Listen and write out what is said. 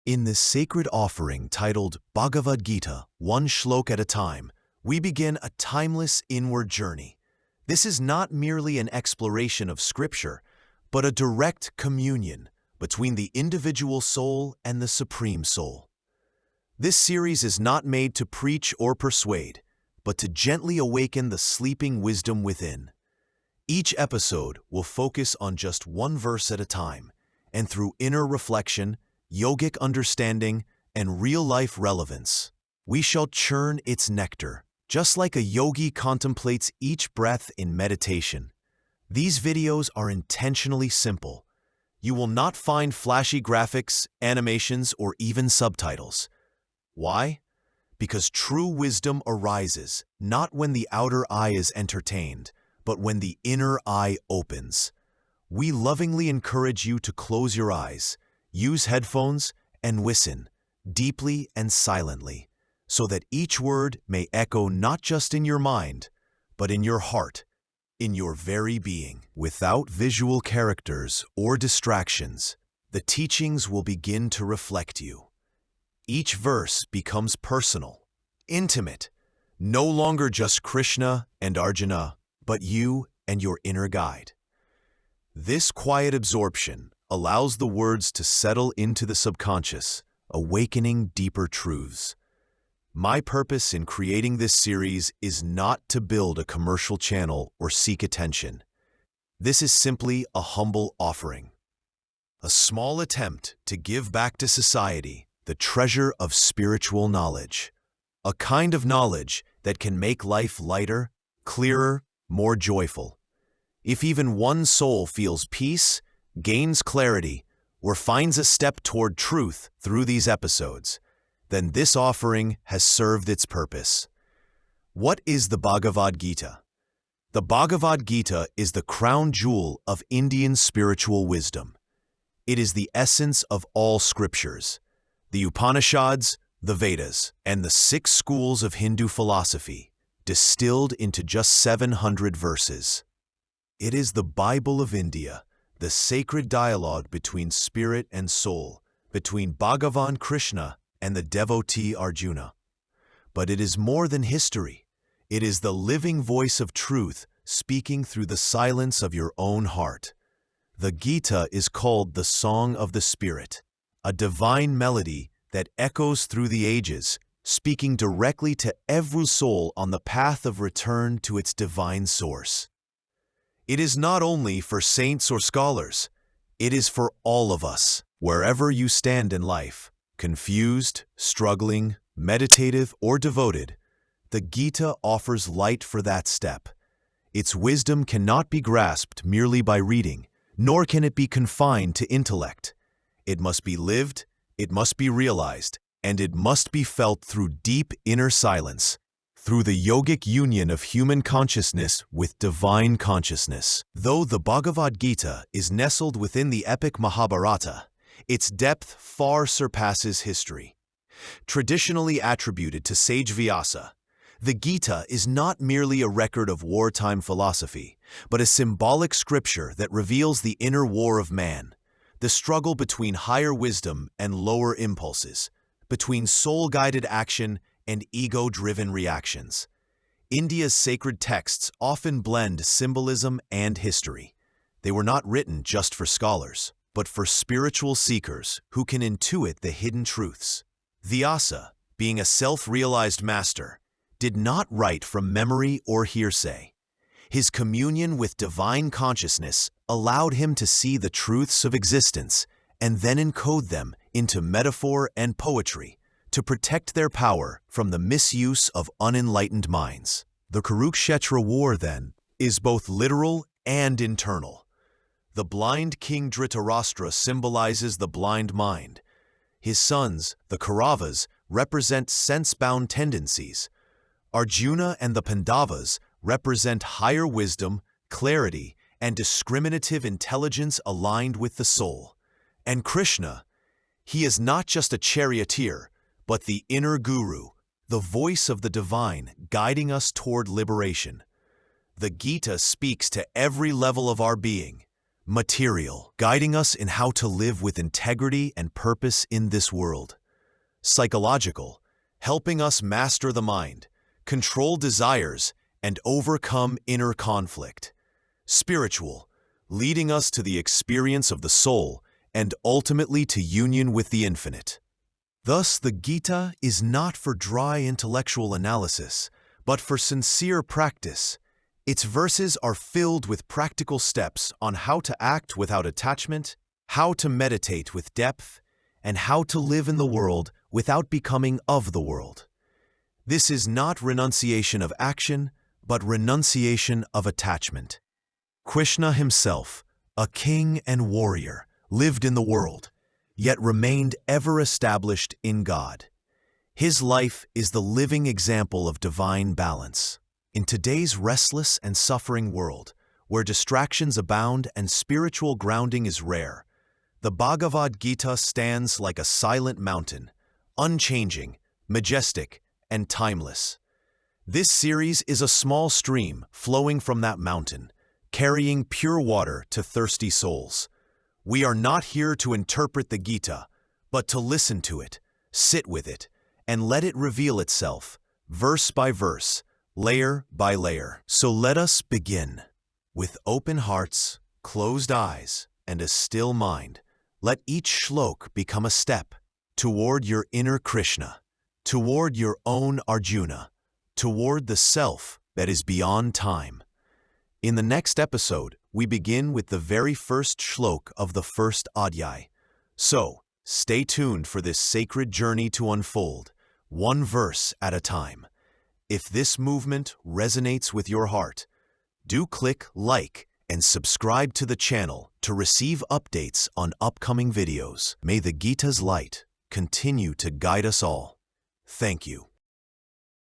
In this sacred offering titled Bhagavad Gita, one Shlok at a time, we begin a timeless inward journey. This is not merely an exploration of scripture, but a direct communion between the individual soul and the Supreme Soul. This series is not made to preach or persuade, but to gently awaken the sleeping wisdom within. Each episode will focus on just one verse at a time, and through inner reflection, yogic understanding, and real-life relevance, we shall churn its nectar, just like a yogi contemplates each breath in meditation. These videos are intentionally simple. You will not find flashy graphics, animations, or even subtitles. Why? Because true wisdom arises not when the outer eye is entertained, but when the inner eye opens. We lovingly encourage you to close your eyes, use headphones, and listen, deeply and silently, so that each word may echo not just in your mind, but in your heart, in your very being. Without visual characters or distractions, the teachings will begin to reflect you. Each verse becomes personal, intimate, no longer just Krishna and Arjuna, but you and your inner guide. This quiet absorption allows the words to settle into the subconscious, awakening deeper truths. My purpose in creating this series is not to build a commercial channel or seek attention. This is simply a humble offering, a small attempt to give back to society the treasure of spiritual knowledge, a kind of knowledge that can make life lighter, clearer, more joyful. If even one soul feels peace, gains clarity, or finds a step toward truth through these episodes, then this offering has served its purpose. What is the Bhagavad Gita? The Bhagavad Gita is the crown jewel of Indian spiritual wisdom. It is the essence of all scriptures, the Upanishads, the Vedas, and the 6 schools of Hindu philosophy, distilled into just 700 verses. It is the Bible of India, the sacred dialogue between spirit and soul, between Bhagavan Krishna and the devotee Arjuna. But it is more than history. It is the living voice of truth speaking through the silence of your own heart. The Gita is called the Song of the Spirit, a divine melody that echoes through the ages, speaking directly to every soul on the path of return to its divine source. It is not only for saints or scholars, it is for all of us, wherever you stand in life, confused, struggling, meditative, or devoted. The Gita offers light for that step. Its wisdom cannot be grasped merely by reading, nor can it be confined to intellect. It must be lived, it must be realized, and it must be felt through deep inner silence, through the yogic union of human consciousness with divine consciousness. Though the Bhagavad Gita is nestled within the epic Mahabharata, its depth far surpasses history. Traditionally attributed to sage Vyasa, the Gita is not merely a record of wartime philosophy, but a symbolic scripture that reveals the inner war of man, the struggle between higher wisdom and lower impulses, between soul-guided action and ego-driven reactions. India's sacred texts often blend symbolism and history. They were not written just for scholars, but for spiritual seekers who can intuit the hidden truths. Vyasa, being a self-realized master, did not write from memory or hearsay. His communion with divine consciousness allowed him to see the truths of existence and then encode them into metaphor and poetry to protect their power from the misuse of unenlightened minds. The Kurukshetra war, then, is both literal and internal. The blind King Dhritarashtra symbolizes the blind mind. His sons, the Kauravas, represent sense-bound tendencies. Arjuna and the Pandavas represent higher wisdom, clarity, and discriminative intelligence aligned with the soul. And Krishna, he is not just a charioteer, but the inner guru, the voice of the divine guiding us toward liberation. The Gita speaks to every level of our being, Material, guiding us in how to live with integrity and purpose in this world. Psychological, helping us master the mind, control desires, and overcome inner conflict. Spiritual, leading us to the experience of the soul and ultimately to union with the infinite. Thus, the Gita is not for dry intellectual analysis, but for sincere practice. Its verses are filled with practical steps on how to act without attachment, how to meditate with depth, and how to live in the world without becoming of the world. This is not renunciation of action, but renunciation of attachment. Krishna himself, a king and warrior, lived in the world, yet remained ever established in God. His life is the living example of divine balance. In today's restless and suffering world, where distractions abound and spiritual grounding is rare, the Bhagavad Gita stands like a silent mountain, unchanging, majestic, and timeless. This series is a small stream flowing from that mountain, carrying pure water to thirsty souls. We are not here to interpret the Gita, but to listen to it, sit with it, and let it reveal itself, verse by verse, layer by layer. So let us begin. With open hearts, closed eyes, and a still mind, let each shlok become a step toward your inner Krishna, toward your own Arjuna, toward the self that is beyond time. In the next episode, we begin with the very first shlok of the first adhyay. So, stay tuned for this sacred journey to unfold, one verse at a time. If this movement resonates with your heart, do click like and subscribe to the channel to receive updates on upcoming videos. May the Gita's light continue to guide us all. Thank you.